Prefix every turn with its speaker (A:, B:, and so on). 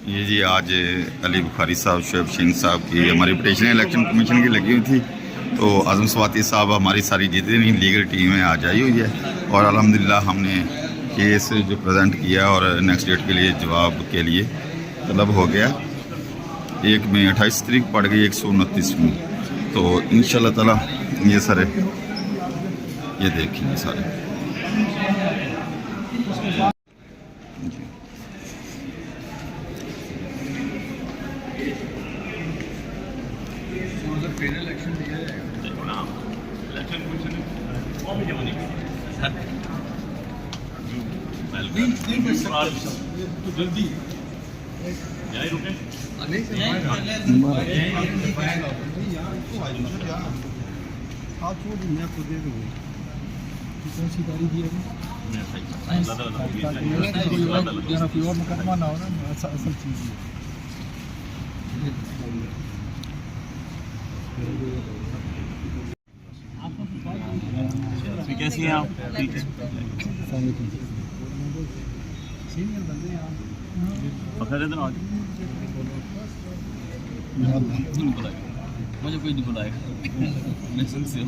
A: ये जी आज अली बुखारी साहब, शुएब सिंह साहब की हमारी पिटीशन इलेक्शन कमीशन की लगी हुई थी। तो आज़म स्वाति साहब हमारी सारी जितनी लीगल टीम है आज आई हुई है और अल्हम्दुलिल्लाह हमने केस जो प्रेजेंट किया और नेक्स्ट डेट के लिए जवाब के लिए तलब हो गया। एक में 28 तारीख पड़ गई 129 में। तो इंशाल्लाह ताला ये सारे ये देखिए सारे
B: जल्दी सी गाड़ी दी कोई और मुकदमा ना हो ना, असल चीज़
C: कैसी हैं आप? ठीक है,
B: सीनियर बंदे हैं
C: पकड़ इधर आ मुझे कोई नहीं बुलाएगा मैं सुन से